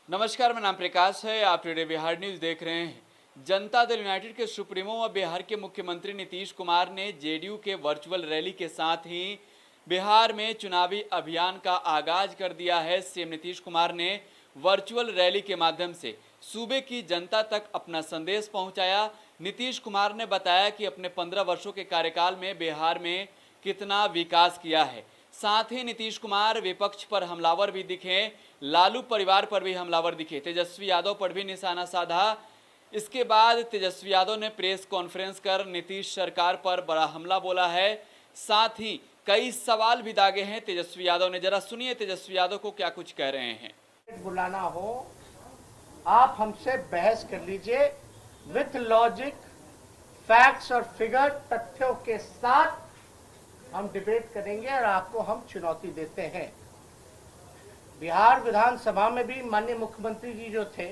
नमस्कार, मेरा नाम प्रकाश है। आप टुडे बिहार न्यूज देख रहे हैं। जनता दल यूनाइटेड के सुप्रीमो व बिहार के मुख्यमंत्री नीतीश कुमार ने जेडीयू के वर्चुअल रैली के साथ ही बिहार में चुनावी अभियान का आगाज कर दिया है। सीएम नीतीश कुमार ने वर्चुअल रैली के माध्यम से सूबे की जनता तक अपना संदेश पहुंचाया। नीतीश कुमार ने बताया कि अपने 15 वर्षों के कार्यकाल में बिहार में कितना विकास किया है। साथ ही नीतीश कुमार विपक्ष पर हमलावर भी दिखे, लालू परिवार पर भी हमलावर दिखे, तेजस्वी यादव पर भी निशाना साधा। इसके बाद तेजस्वी यादव ने प्रेस कॉन्फ्रेंस कर नीतीश सरकार पर बड़ा हमला बोला है। साथ ही कई सवाल भी दागे हैं तेजस्वी यादव ने। जरा सुनिए तेजस्वी यादव को क्या कुछ कह रहे हैं। बुलाना हो, आप हमसे बहस कर लीजिए विथ लॉजिक, फैक्ट्स और फिगर, तथ्यों के साथ हम डिबेट करेंगे और आपको हम चुनौती देते हैं। बिहार विधानसभा में भी माननीय मुख्यमंत्री जी जो थे,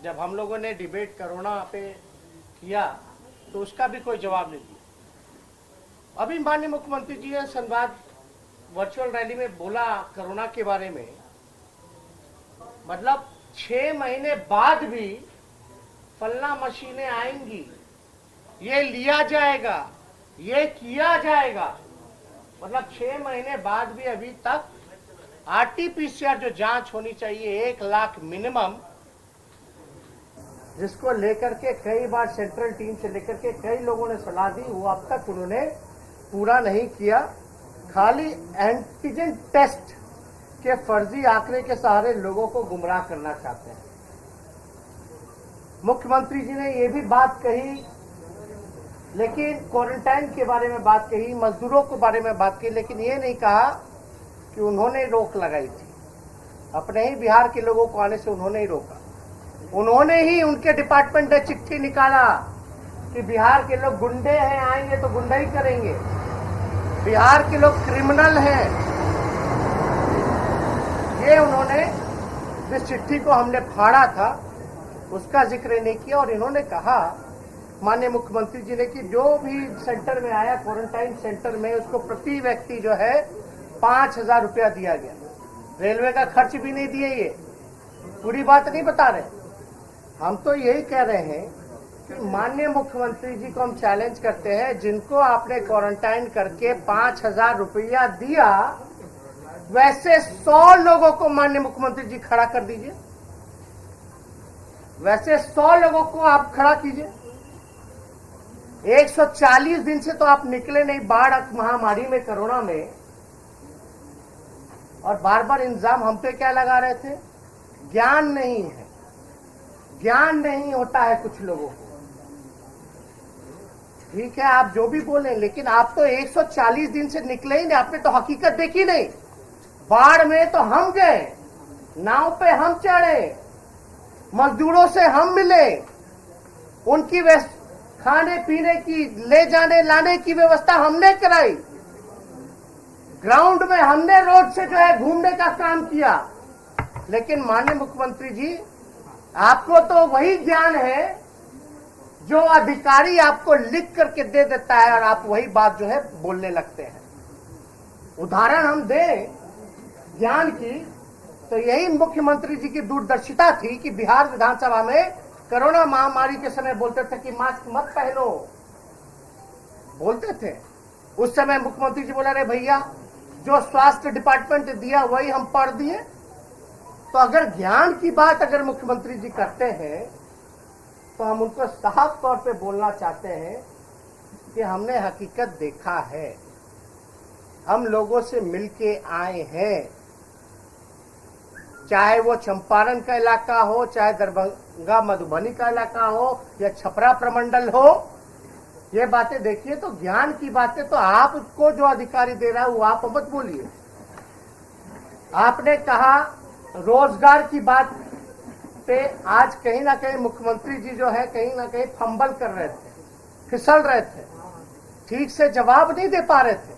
जब हम लोगों ने डिबेट कोरोना पे किया तो उसका भी कोई जवाब नहीं दिया। अभी माननीय मुख्यमंत्री जी ने संवाद वर्चुअल रैली में बोला कोरोना के बारे में, मतलब 6 महीने बाद भी फलना मशीनें आएंगी, ये लिया जाएगा, ये किया जाएगा। मतलब 6 महीने बाद भी अभी तक आरटीपीसीआर जो जांच होनी चाहिए 1 लाख मिनिमम, जिसको लेकर के कई बार सेंट्रल टीम से लेकर के कई लोगों ने सलाह दी, वो अब तक उन्होंने पूरा नहीं किया। खाली एंटीजन टेस्ट के फर्जी आंकड़े के सहारे लोगों को गुमराह करना चाहते हैं। मुख्यमंत्री जी ने ये भी बात कही, लेकिन क्वारंटाइन के बारे में बात कही, मजदूरों के बारे में बात की, लेकिन ये नहीं कहा कि उन्होंने रोक लगाई थी। अपने ही बिहार के लोगों को आने से उन्होंने ही रोका। उन्होंने ही, उनके डिपार्टमेंट ने चिट्ठी निकाला कि बिहार के लोग गुंडे हैं, आएंगे तो गुंडा ही करेंगे, बिहार के लोग क्रिमिनल हैं। ये उन्होंने जिस चिट्ठी को हमने फाड़ा था उसका जिक्र नहीं किया। और इन्होंने कहा माननीय मुख्यमंत्री जी ने कि जो भी सेंटर में आया, क्वारंटाइन सेंटर में, उसको प्रति व्यक्ति जो है 5,000 रुपया दिया गया। रेलवे का खर्च भी नहीं दिए। ये पूरी बात नहीं बता रहे हम, तो यही कह रहे हैं कि माननीय मुख्यमंत्री जी को हम चैलेंज करते हैं, जिनको आपने क्वारंटाइन करके 5,000 रुपया दिया, वैसे 100 लोगों को माननीय मुख्यमंत्री जी खड़ा कर दीजिए। वैसे 100 लोगों को आप खड़ा कीजिए। 140 दिन से तो आप निकले नहीं बाढ़ महामारी में, कोरोना में, और बार बार इल्जाम हम पे क्या लगा रहे थे? ज्ञान नहीं है, ज्ञान नहीं होता है कुछ लोगों को। ठीक है, आप जो भी बोले, लेकिन आप तो 140 दिन से निकले ही नहीं, आपने तो हकीकत देखी नहीं। बाढ़ में तो हम गए, नाव पे हम चढ़े, मजदूरों से हम मिले, उनकी खाने पीने की, ले जाने लाने की व्यवस्था हमने कराई, ग्राउंड में हमने रोड से जो है घूमने का काम किया। लेकिन माननीय मुख्यमंत्री जी, आपको तो वही ज्ञान है जो अधिकारी आपको लिख करके दे देता है और आप वही बात जो है बोलने लगते हैं। उदाहरण हम दें ज्ञान की, तो यही मुख्यमंत्री जी की दूरदर्शिता थी कि बिहार विधानसभा में कोरोना महामारी के समय बोलते थे कि मास्क मत पहनो, बोलते थे। उस समय मुख्यमंत्री जी बोला, अरे भैया जो स्वास्थ्य डिपार्टमेंट दिया वही हम पढ़ दिए। तो अगर ज्ञान की बात अगर मुख्यमंत्री जी करते हैं तो हम उनको साफ तौर पे बोलना चाहते हैं कि हमने हकीकत देखा है, हम लोगों से मिलके आए हैं। चाहे वो चंपारण का इलाका हो, चाहे दरभंगा मधुबनी का इलाका हो, या छपरा प्रमंडल हो, ये बातें देखिए। तो ज्ञान की बातें तो आपको जो अधिकारी दे रहा है वो आप मत बोलिए। आपने कहा रोजगार की बात पे, आज कहीं ना कहीं मुख्यमंत्री जी जो है कहीं ना कहीं फंबल कर रहे थे, फिसल रहे थे, ठीक से जवाब नहीं दे पा रहे थे।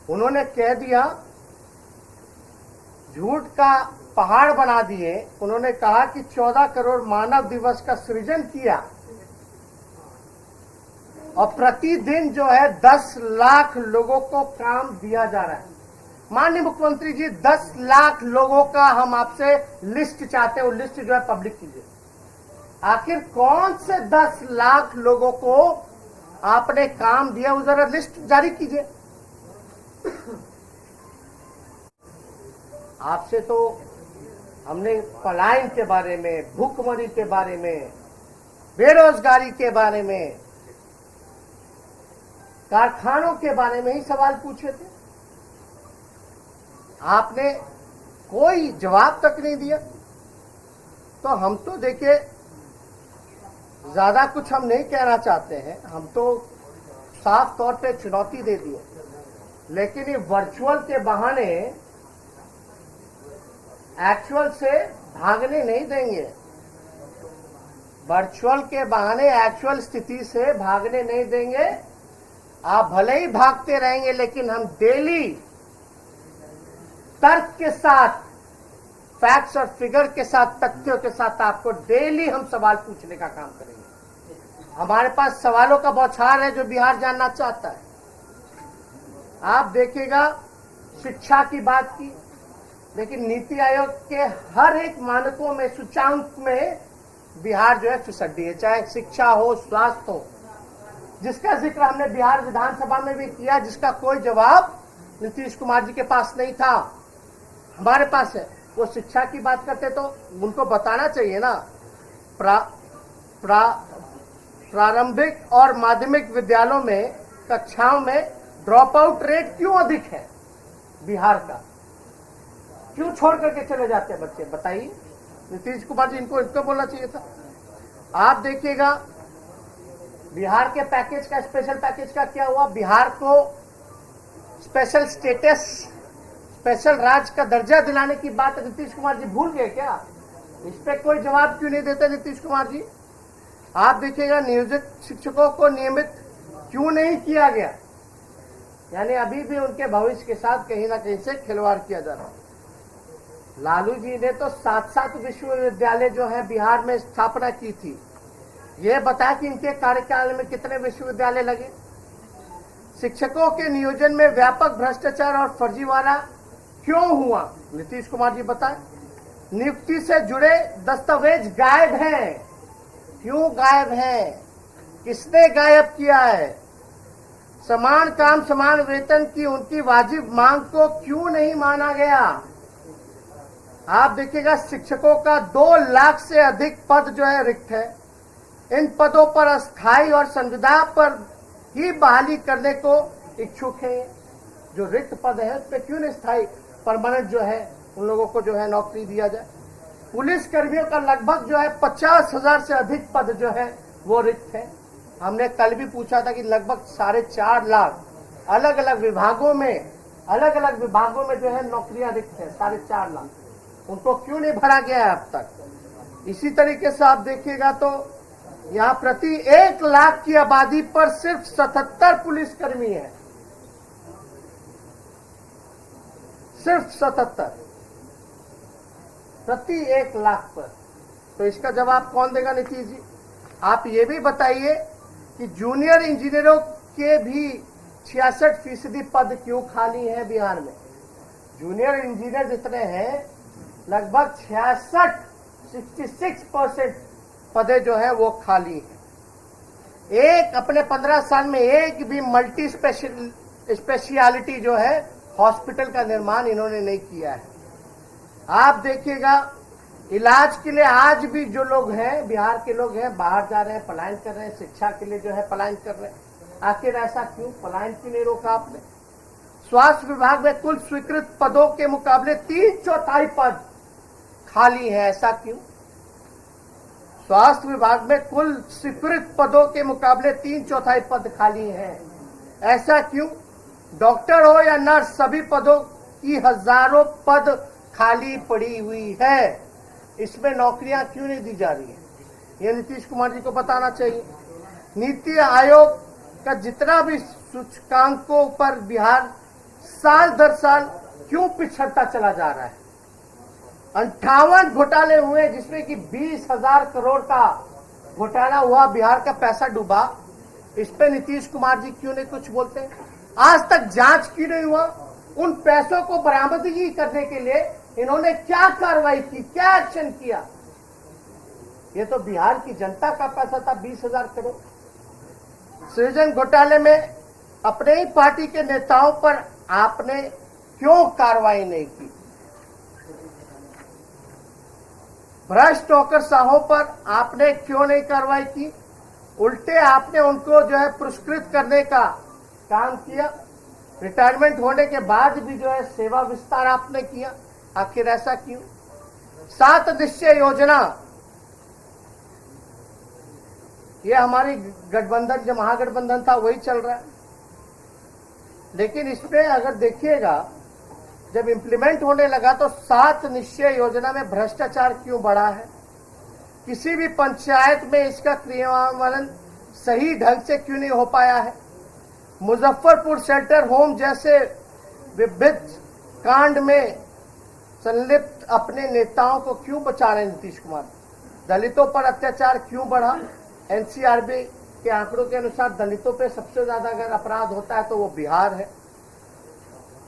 उन्होंने कह दिया, झूठ का पहाड़ बना दिए। उन्होंने कहा कि 14 करोड़ मानव दिवस का सृजन किया और प्रतिदिन जो है 10 लाख लोगों को काम दिया जा रहा है। माननीय मुख्यमंत्री जी 10 लाख लोगों का हम आपसे लिस्ट चाहते हैं, वो लिस्ट जो है पब्लिक कीजिए। आखिर कौन से 10 लाख लोगों को आपने काम दिया, वो जरा लिस्ट जारी कीजिए। आपसे तो हमने पलायन के बारे में, भूखमरी के बारे में, बेरोजगारी के बारे में, कारखानों के बारे में ही सवाल पूछे थे। आपने कोई जवाब तक नहीं दिया। तो हम तो देखिए ज्यादा कुछ हम नहीं कहना चाहते हैं, हम तो साफ तौर पे चुनौती दे दिए, लेकिन ये वर्चुअल के बहाने एक्चुअल से भागने नहीं देंगे। वर्चुअल के बहाने एक्चुअल स्थिति से भागने नहीं देंगे। आप भले ही भागते रहेंगे, लेकिन हम डेली तर्क के साथ, फैक्ट्स और फिगर के साथ, तथ्यों के साथ आपको डेली हम सवाल पूछने का काम करेंगे। हमारे पास सवालों का बौछार है जो बिहार जानना चाहता है। आप देखिएगा, शिक्षा की बात की, लेकिन नीति आयोग के हर एक मानकों में, सूचांक में बिहार जो है फिसड्डी है, चाहे शिक्षा हो, स्वास्थ्य हो, जिसका जिक्र हमने बिहार विधानसभा में भी किया, जिसका कोई जवाब नीतीश कुमार जी के पास नहीं था, हमारे पास है। वो शिक्षा की बात करते तो उनको बताना चाहिए ना, प्रारंभिक और माध्यमिक विद्यालयों में, कक्षाओं में ड्रॉप आउट रेट क्यों अधिक है बिहार का, क्यों छोड़ करके चले जाते हैं बच्चे, बताइए। नीतीश कुमार जी इनको बोलना चाहिए था। आप देखिएगा बिहार के पैकेज का, स्पेशल पैकेज का क्या हुआ। बिहार को स्पेशल स्टेटस, स्पेशल राज्य का दर्जा दिलाने की बात नीतीश कुमार जी भूल गए क्या? इस पे कोई जवाब क्यों नहीं देते नीतीश कुमार जी? आप देखिएगा नियोजित शिक्षकों को नियमित क्यों नहीं किया गया, यानी अभी भी उनके भविष्य के साथ कहीं ना कहीं से खिलवाड़ किया जा रहा है। लालू जी ने तो 7 विश्वविद्यालय जो है बिहार में स्थापना की थी। ये बता कि इनके कार्यकाल में कितने विश्वविद्यालय लगे। शिक्षकों के नियोजन में व्यापक भ्रष्टाचार और फर्जीवाड़ा क्यों हुआ, नीतीश कुमार जी बताएं। नियुक्ति से जुड़े दस्तावेज गायब हैं, क्यों गायब हैं, किसने गायब किया है। समान काम समान वेतन की उनकी वाजिब मांग को क्यों नहीं माना गया। आप देखिएगा शिक्षकों का 2 लाख से अधिक पद जो है रिक्त है। इन पदों पर अस्थायी और संविदा पर ही बहाली करने को इच्छुक है। जो रिक्त पद है उस पर क्यों नहीं स्थायी परमानेंट जो है उन लोगों को जो है नौकरी दिया जाए। पुलिस कर्मियों का लगभग जो है 50,000 से अधिक पद जो है वो रिक्त है। हमने कल भी पूछा था कि लगभग 4.5 लाख अलग अलग विभागों में जो है नौकरियां रिक्त है, 4.5 लाख, उनको क्यों नहीं भरा गया है अब तक। इसी तरीके से आप देखिएगा तो यहाँ प्रति 1 लाख की आबादी पर सिर्फ 77 पुलिसकर्मी है, सिर्फ 77 प्रति 1 लाख पर। तो इसका जवाब कौन देगा नीतीश जी? आप ये भी बताइए कि जूनियर इंजीनियरों के भी 66% पद क्यों खाली हैं बिहार में। जूनियर इंजीनियर जितने हैं लगभग 66% पदे जो है वो खाली हैं। एक अपने 15 साल में एक भी मल्टी स्पेशलिटी जो है हॉस्पिटल का निर्माण इन्होंने नहीं किया है। आप देखिएगा इलाज के लिए आज भी जो लोग हैं, बिहार के लोग हैं, बाहर जा रहे हैं, पलायन कर रहे हैं, शिक्षा के लिए जो है पलायन कर रहे हैं। आखिर ऐसा क्यों, पलायन क्यों नहीं रोका आपने? स्वास्थ्य विभाग में कुल स्वीकृत पदों के मुकाबले 3/4 पद खाली है, ऐसा क्यों? स्वास्थ्य विभाग में कुल स्वीकृत पदों के मुकाबले 3/4 पद खाली हैं, ऐसा क्यों? डॉक्टर हो या नर्स, सभी पदों की हजारों पद खाली पड़ी हुई है। इसमें नौकरियां क्यों नहीं दी जा रही है, ये नीतीश कुमार जी को बताना चाहिए। नीति आयोग का जितना भी सूचकांकों पर बिहार साल दर साल क्यों पिछड़ता चला जा रहा है। 58 घोटाले हुए जिसमें कि 20,000 करोड़ का घोटाला हुआ, बिहार का पैसा डूबा। इस पे नीतीश कुमार जी क्यों नहीं कुछ बोलते? आज तक जांच क्यों नहीं हुआ? उन पैसों को बरामदगी करने के लिए इन्होंने क्या कार्रवाई की, क्या एक्शन किया? ये तो बिहार की जनता का पैसा था, 20,000 करोड़। सृजन घोटाले में अपने ही पार्टी के नेताओं पर आपने क्यों कार्रवाई नहीं की? भ्रष्ट होकर साहों पर आपने क्यों नहीं कार्रवाई की? उल्टे आपने उनको जो है पुरस्कृत करने का काम किया। रिटायरमेंट होने के बाद भी जो है सेवा विस्तार आपने किया। आखिर ऐसा क्यों? 7 निश्चय योजना, ये हमारी गठबंधन जो महागठबंधन था वही चल रहा है, लेकिन इसमें अगर देखिएगा जब इंप्लीमेंट होने लगा तो 7 निश्चय योजना में भ्रष्टाचार क्यों बढ़ा है? किसी भी पंचायत में इसका क्रियान्वयन सही ढंग से क्यों नहीं हो पाया है? मुजफ्फरपुर शेल्टर होम जैसे विविध कांड में संलिप्त अपने नेताओं को क्यों बचा रहे नीतीश कुमार? दलितों पर अत्याचार क्यों बढ़ा? एनसीआरबी के आंकड़ों के अनुसार दलितों पे सबसे ज्यादा अगर अपराध होता है तो वो बिहार है।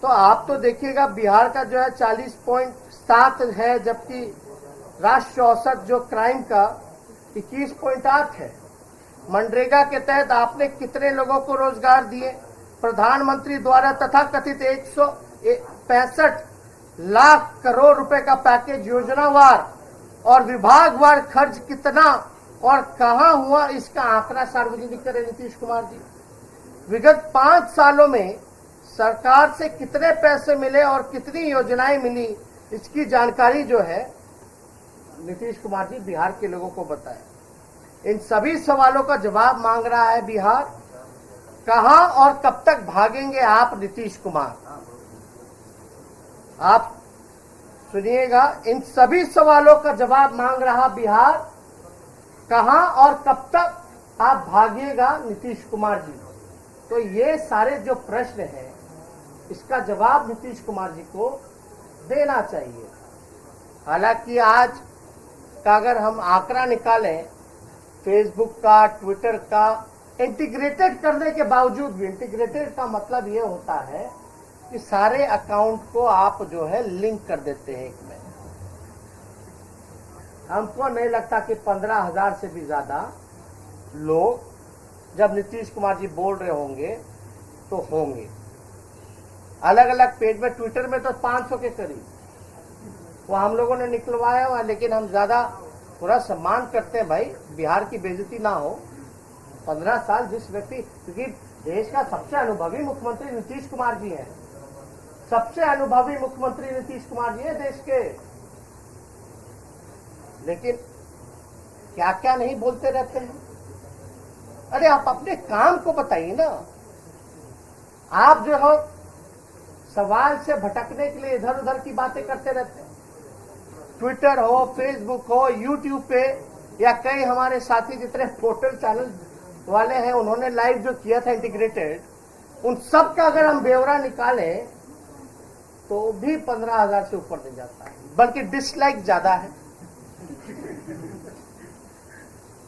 तो आप तो देखिएगा बिहार का जो है 40.7 है, जबकि राष्ट्रीय औसत जो क्राइम का 21.8 है। मनरेगा के तहत आपने कितने लोगों को रोजगार दिए? प्रधानमंत्री द्वारा तथाकथित 165 लाख करोड़ रुपए का पैकेज योजनावार और विभागवार खर्च कितना और कहां हुआ, इसका आंकड़ा सार्वजनिक करें नीतीश कुमार जी। विगत 5 सालों में सरकार से कितने पैसे मिले और कितनी योजनाएं मिली, इसकी जानकारी जो है नीतीश कुमार जी बिहार के लोगों को बताएं। इन सभी सवालों का जवाब मांग रहा है बिहार। कहां और कब तक भागेंगे आप नीतीश कुमार? आप सुनिएगा, इन सभी सवालों का जवाब मांग रहा बिहार। कहां और कब तक आप भागिएगा नीतीश कुमार जी? तो ये सारे जो प्रश्न हैं इसका जवाब नीतीश कुमार जी को देना चाहिए। हालांकि आज का अगर हम आंकड़ा निकालें फेसबुक का, ट्विटर का, इंटीग्रेटेड करने के बावजूद भी, इंटीग्रेटेड का मतलब ये होता है कि सारे अकाउंट को आप जो है लिंक कर देते हैं एक में। हमको नहीं लगता कि 15,000 से भी ज्यादा लोग जब नीतीश कुमार जी बोल रहे होंगे तो होंगे। अलग अलग पेज में, ट्विटर में तो 500 के करीब वो हम लोगों ने निकलवाया हुआ, लेकिन हम ज्यादा पूरा सम्मान करते हैं भाई, बिहार की बेइज्जती ना हो। 15 साल जिस व्यक्ति, क्योंकि देश का सबसे अनुभवी मुख्यमंत्री नीतीश कुमार जी हैं, सबसे अनुभवी मुख्यमंत्री नीतीश कुमार जी हैं देश के, लेकिन क्या क्या नहीं बोलते रहते हैं। अरे आप अपने काम को बताइए ना। आप जो हो सवाल से भटकने के लिए इधर उधर की बातें करते रहते हैं। ट्विटर हो, फेसबुक हो, यूट्यूब पे, या कई हमारे साथी जितने पोर्टल चैनल वाले हैं उन्होंने लाइव जो किया था इंटीग्रेटेड, उन सब का अगर हम ब्यौरा निकालें तो भी 15,000 से ऊपर नहीं जाता है, बल्कि डिसलाइक ज्यादा है।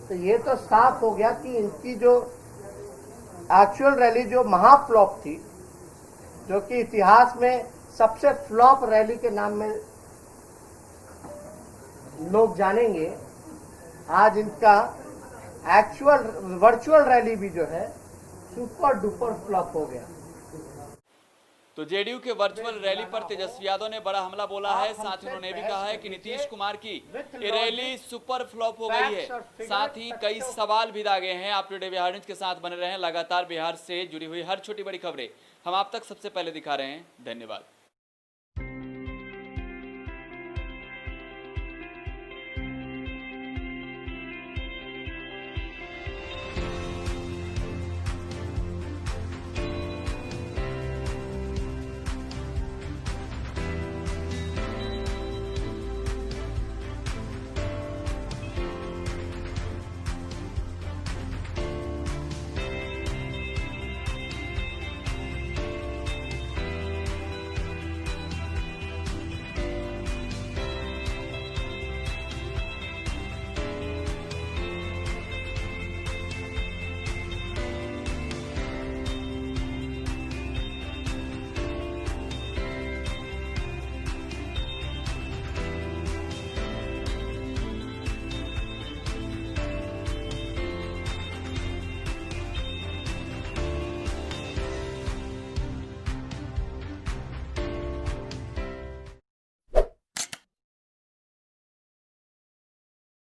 तो ये तो साफ हो गया कि इनकी जो एक्चुअल रैली जो महाफ्लॉप थी, जो कि इतिहास में सबसे फ्लॉप रैली के नाम में लोग जानेंगे, आज इनका एक्चुअल वर्चुअल रैली भी जो है सुपर डुपर फ्लॉप हो गया। तो जेडीयू के वर्चुअल रैली पर तेजस्वी यादव ने बड़ा हमला बोला है। साथ ही उन्होंने भी कहा है कि नीतीश कुमार की ये रैली सुपर फ्लॉप हो गई है। साथ ही कई सवाल भी दागे हैं। आप टुडे बिहार न्यूज के साथ बने रहें। लगातार बिहार से जुड़ी हुई हर छोटी बड़ी खबरें हम आप तक सबसे पहले दिखा रहे हैं। धन्यवाद।